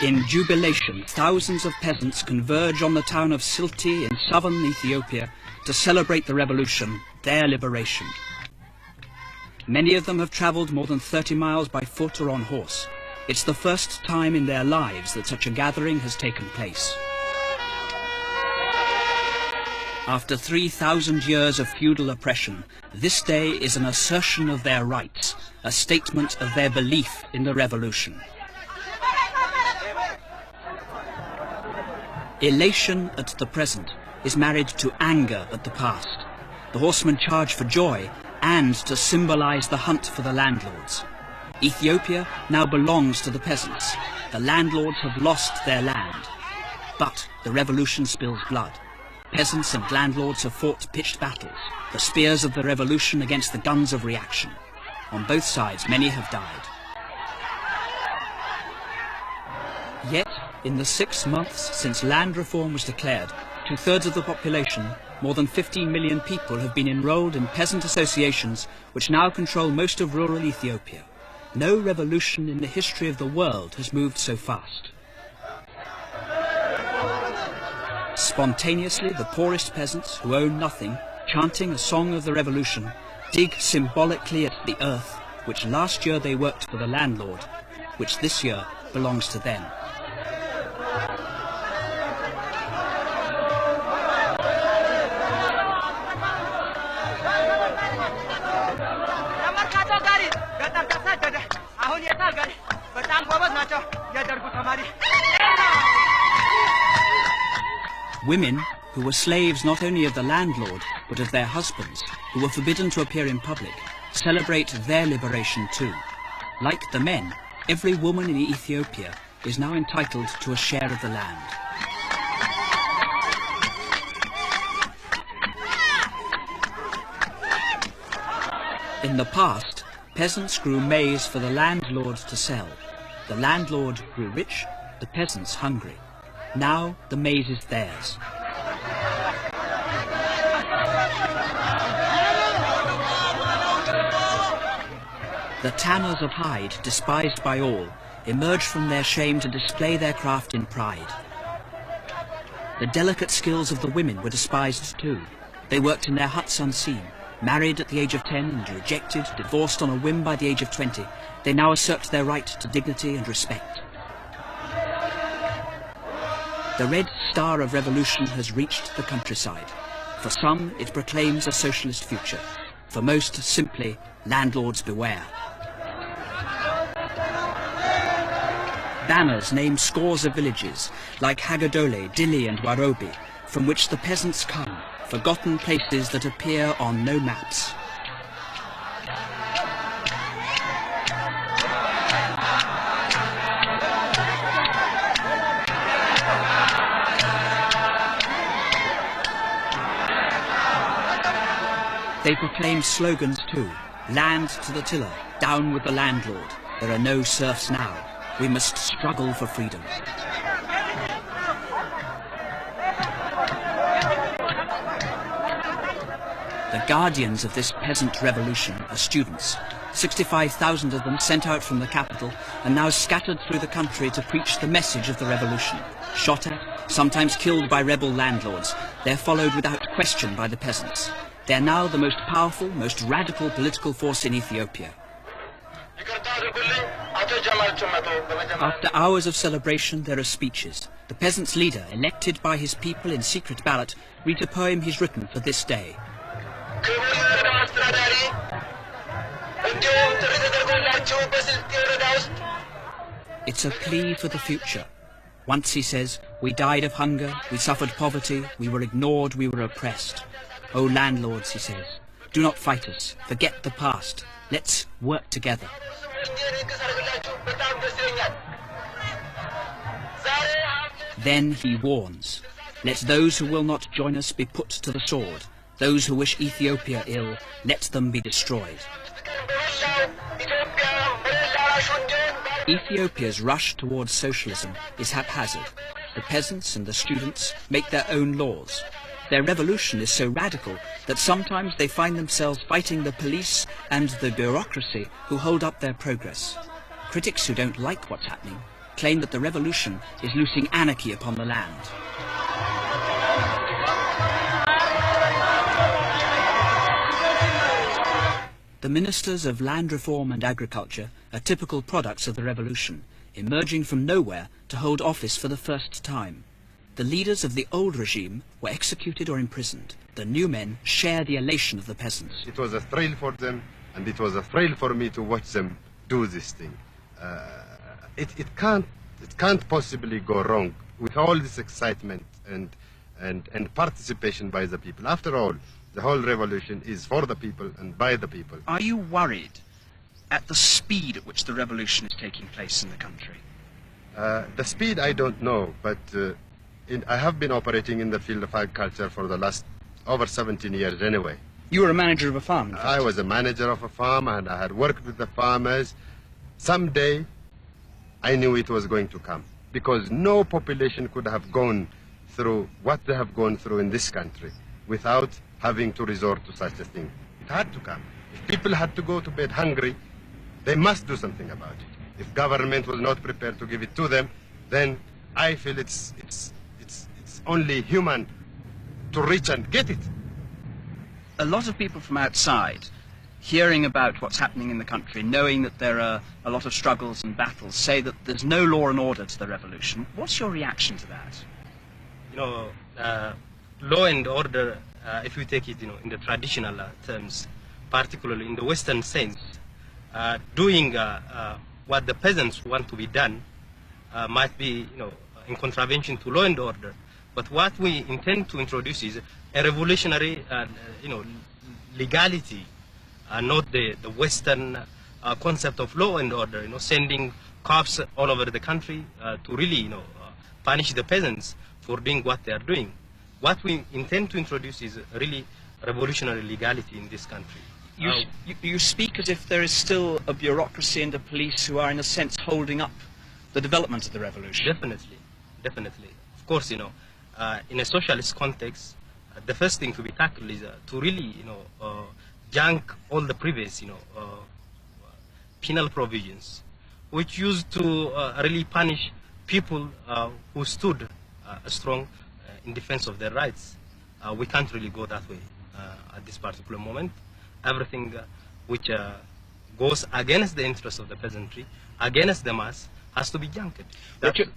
In jubilation, thousands of peasants converge on the town of Silti in southern Ethiopia to celebrate the revolution, their liberation. Many of them have travelled more than 30 miles by foot or on horse. It's the first time in their lives that such a gathering has taken place. After 3,000 years of feudal oppression, this day is an assertion of their rights, a statement of their belief in the revolution. Elation at the present is married to anger at the past. The horsemen charge for joy and to symbolize the hunt for the landlords. Ethiopia now belongs to the peasants. The landlords have lost their land. But the revolution spills blood. Peasants and landlords have fought pitched battles, the spears of the revolution against the guns of reaction. On both sides, many have died. Yet, in the 6 months since land reform was declared, 2/3 of the population, more than 15 million people, have been enrolled in peasant associations which now control most of rural Ethiopia. No revolution in the history of the world has moved so fast. Spontaneously, the poorest peasants, who own nothing, chanting a song of the revolution, dig symbolically at the earth, which last year they worked for the landlord, which this year belongs to them. Women, who were slaves not only of the landlord, but of their husbands, who were forbidden to appear in public, celebrate their liberation too. Like the men, every woman in Ethiopia is now entitled to a share of the land. In the past, peasants grew maize for the landlord to sell. The landlord grew rich, the peasants hungry. Now the maize is theirs. The tanners of hide, despised by all, emerge from their shame to display their craft in pride. The delicate skills of the women were despised too. They worked in their huts unseen, married at the age of 10 and rejected, divorced on a whim by the age of 20. They now assert their right to dignity and respect. The red star of revolution has reached the countryside. For some, it proclaims a socialist future. For most, simply, landlords beware. Banners name scores of villages, like Hagadole, Dili and Warobi, from which the peasants come, forgotten places that appear on no maps. They proclaim slogans too. Land to the tiller, down with the landlord. There are no serfs now. We must struggle for freedom. The guardians of this peasant revolution are students. 65,000 of them sent out from the capital and now scattered through the country to preach the message of the revolution. Shot at, sometimes killed by rebel landlords, they're followed without question by the peasants. They're now the most powerful, most radical political force in Ethiopia. After hours of celebration, there are speeches. The peasants' leader, elected by his people in secret ballot, reads a poem he's written for this day. It's a plea for the future. Once he says, we died of hunger, we suffered poverty, we were ignored, we were oppressed. Oh landlords, he says, do not fight us, forget the past, let's work together. Then he warns, let those who will not join us be put to the sword. Those who wish Ethiopia ill, let them be destroyed. Ethiopia's rush towards socialism is haphazard. The peasants and the students make their own laws. Their revolution is so radical that sometimes they find themselves fighting the police and the bureaucracy who hold up their progress. Critics who don't like what's happening claim that the revolution is loosing anarchy upon the land. The ministers of land reform and agriculture are typical products of the revolution, emerging from nowhere to hold office for the first time. The leaders of the old regime were executed or imprisoned. The new men share the elation of the peasants. It was a thrill for them, and it was a thrill for me to watch them do this thing. It can't possibly go wrong with all this excitement and participation by the people. After all, the whole revolution is for the people and by the people. Are you worried at the speed at which the revolution is taking place in the country? The speed I don't know, but I have been operating in the field of agriculture for the last over 17 years anyway. You were a manager of a farm? I was a manager of a farm, and I had worked with the farmers. Someday, I knew it was going to come, because no population could have gone through what they have gone through in this country without having to resort to such a thing. It had to come. If people had to go to bed hungry, they must do something about it. If government was not prepared to give it to them, then I feel it's only human to reach and get it. A lot of people from outside, hearing about what's happening in the country, knowing that there are a lot of struggles and battles, say that there's no law and order to the revolution. What's your reaction to that? Law and order, if you take it, in the traditional terms, particularly in the Western sense, doing what the peasants want to be done might be, in contravention to law and order. But what we intend to introduce is a revolutionary, legality, not the Western concept of law and order. Sending cops all over the country to really, punish the peasants for doing what they are doing. What we intend to introduce is really revolutionary legality in this country. You speak as if there is still a bureaucracy and a police who are, in a sense, holding up the development of the revolution. Definitely. Of course, in a socialist context, the first thing to be tackled is to really, junk all the previous, penal provisions, which used to really punish people who stood strong in defense of their rights. We can't really go that way at this particular moment. Everything which goes against the interests of the peasantry, against the mass, has to be junked.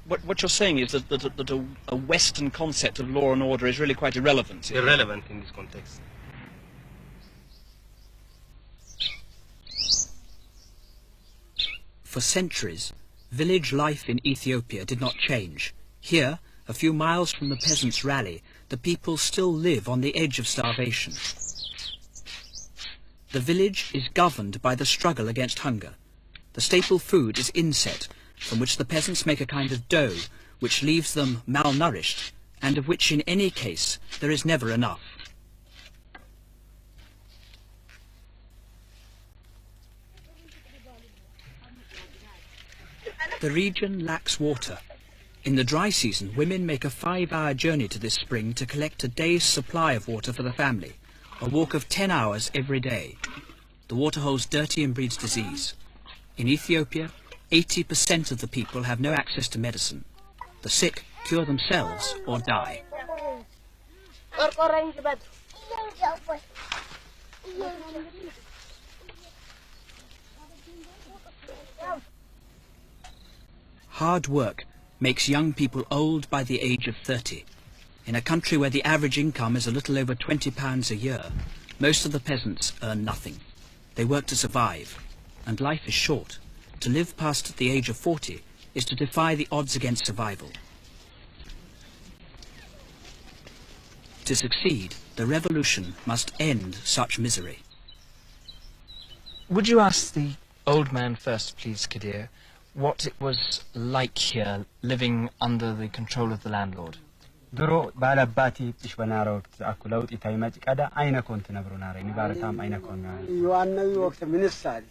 What you're saying is that a Western concept of law and order is really quite irrelevant. Irrelevant in this context. For centuries, village life in Ethiopia did not change. Here, a few miles from the peasants' rally, the people still live on the edge of starvation. The village is governed by the struggle against hunger. The staple food is inset, from which the peasants make a kind of dough, which leaves them malnourished, and of which in any case there is never enough. The region lacks water. In the dry season, women make a 5-hour journey to this spring to collect a day's supply of water for the family, a walk of 10 hours every day. The water holds dirty and breeds disease. In Ethiopia, 80% of the people have no access to medicine. The sick cure themselves or die. Hard work makes young people old by the age of 30. In a country where the average income is a little over £20 a year, most of the peasants earn nothing. They work to survive, and life is short. To live past the age of 40 is to defy the odds against survival. To succeed, the revolution must end such misery. Would you ask the old man first, please, Kadir, what it was like here, living under the control of the landlord? درو بالباتي تشبنا وقت أكلوت إتايمات كذا أين كنت نبرنا رأي نبارتام أين كنا يوانا وقت من السال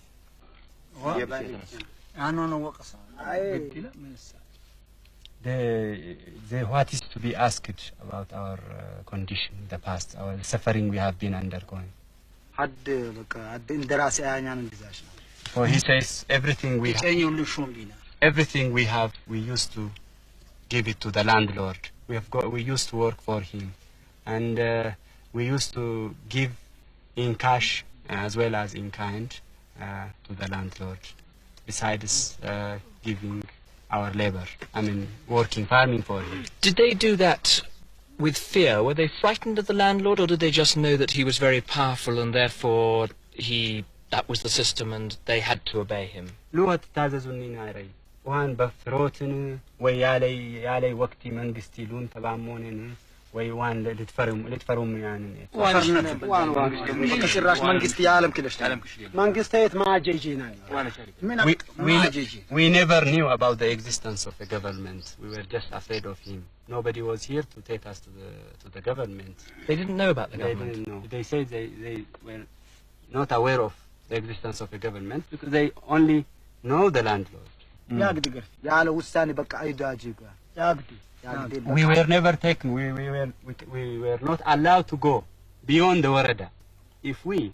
أنا وقص the what is to be asked about our condition in the past, our suffering we have been undergoing. حد إندراسي أنا نجزاش. So he says everything we have. everything we have, we used to give it to the landlord. We used to work for him, and we used to give in cash as well as in kind to the landlord, besides giving our labor. I mean, working, farming for him. Did they do that with fear? Were they frightened of the landlord, or did they just know that he was very powerful and therefore that was the system and they had to obey him? لوت تاززوني ناري وان بفروتن ويالي وقتي منغستي لون تبامونن ويوان لتفرم يعني وان كسراش منغستي عالم كلش منغستيت ما جيجينا we never knew about the existence of a government. We were just afraid of him. Nobody was here to take us to the government. They didn't know about the government? They didn't know. They said they were not aware of the existence of a government because they only know the landlord. We were never taken. We were not allowed to go beyond the Warada.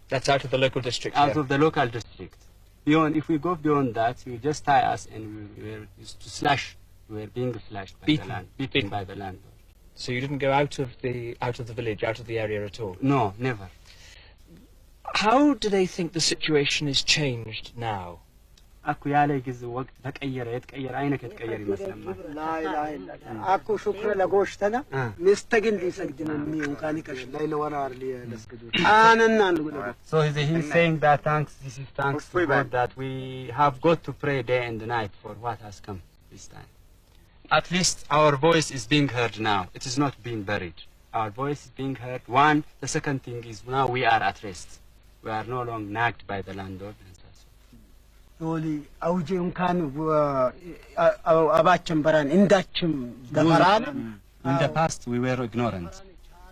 That's out of the local district. Out of the local district. If we go beyond that, you just tie us, and we were used to slash. We were being slashed by beaten by the landlord. So you didn't go out of the village, out of the area at all? No, never. How do they think the situation is changed now? أكو يالي جز وقت تغير يتغير عينك يتغير مثلا لا لا لا أكو شكر لغوشتنا نستجن لي سجدنا مني وكاني كش ليل ونهار لي نسجدون أنا نقول. So he's saying that this is thanks to God that we have got to pray day and night for what has come this time. At least our voice is being heard now. It is not being buried. Our voice is being heard. One, the second thing is now we are at rest. We are no longer nagged by the landlord. ولي أوجي كان أباكم بران إنداكم دفران. In the past we were ignorant.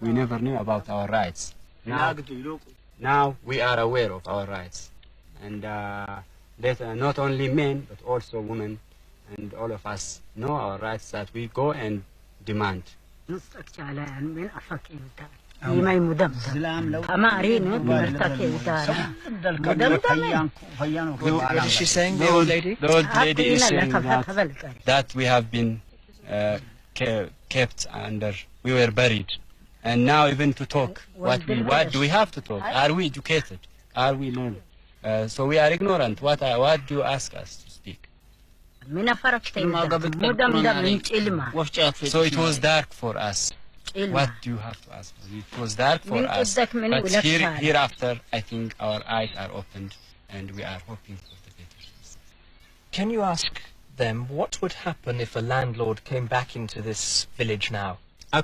We never knew about our rights. Now we are aware of our rights, and that not only men but also women, and all of us know our rights that we go and demand. يماي مدمدم أمارين مرتكي دارا مدمدم. What is she saying, the old lady? The old lady is saying that we have been kept under, we were buried, and now even to talk, what do we have to talk? Are we educated? Are we learned? So we are ignorant. What do you ask us to speak? So it was dark for us. What do you have to ask? It was dark for us, but hereafter, I think our eyes are opened, and we are hoping for the better. Can you ask them what would happen if a landlord came back into this village now? We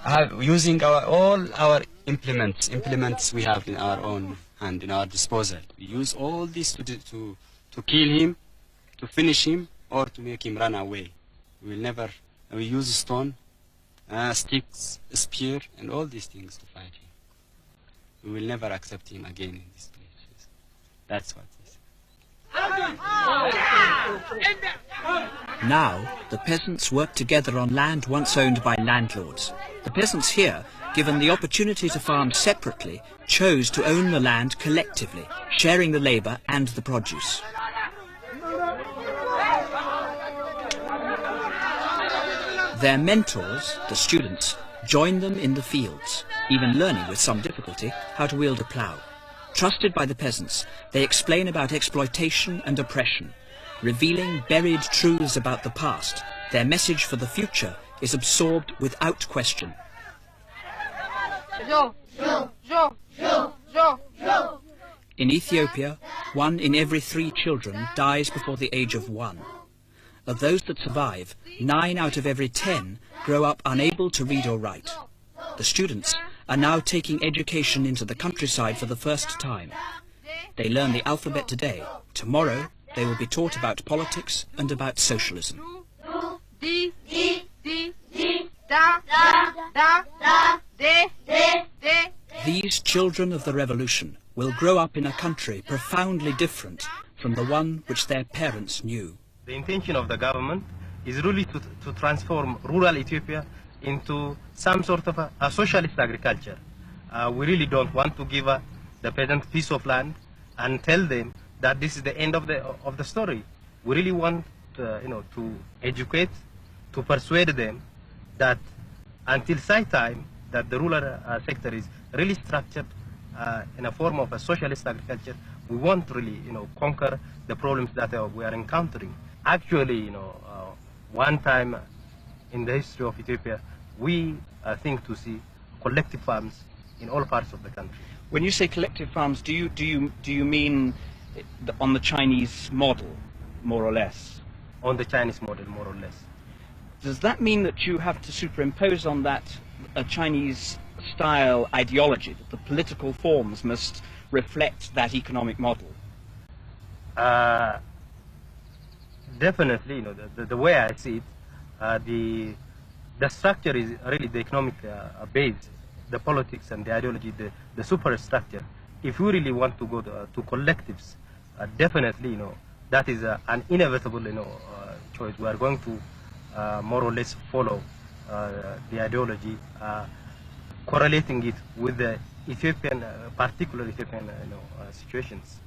are using all our implements we have in our own hand, in our disposal. We use all this to kill him, to finish him, or to make him run away. We use stone, sticks, spear, and all these things to fight him. We will never accept him again in this place. That's what he said. Now, the peasants work together on land once owned by landlords. The peasants here, given the opportunity to farm separately, chose to own the land collectively, sharing the labor and the produce. Their mentors, the students, join them in the fields, even learning with some difficulty how to wield a plough. Trusted by the peasants, they explain about exploitation and oppression. Revealing buried truths about the past, their message for the future is absorbed without question. In Ethiopia, 1 in every 3 children dies before the age of 1. Of those that survive, 9 out of every 10 grow up unable to read or write. The students are now taking education into the countryside for the first time. They learn the alphabet today. Tomorrow, they will be taught about politics and about socialism. These children of the revolution will grow up in a country profoundly different from the one which their parents knew. The intention of the government is really to transform rural Ethiopia into some sort of a socialist agriculture. We really don't want to give the peasant piece of land and tell them that this is the end of the story. We really want to educate, to persuade them that until such time that the rural sector is really structured in a form of a socialist agriculture, we won't really conquer the problems that we are encountering. Actually, one time in the history of Ethiopia, we think to see collective farms in all parts of the country. When you say collective farms, do you mean on the Chinese model, more or less? On the Chinese model, more or less. Does that mean that you have to superimpose on that a Chinese-style ideology, that the political forms must reflect that economic model? Definitely, the way I see it, the structure is really the economic base, the politics and the ideology, the superstructure. If we really want to go to collectives, definitely, that is an inevitable, choice. We are going to more or less follow the ideology, correlating it with the Ethiopian, particular Ethiopian, situations.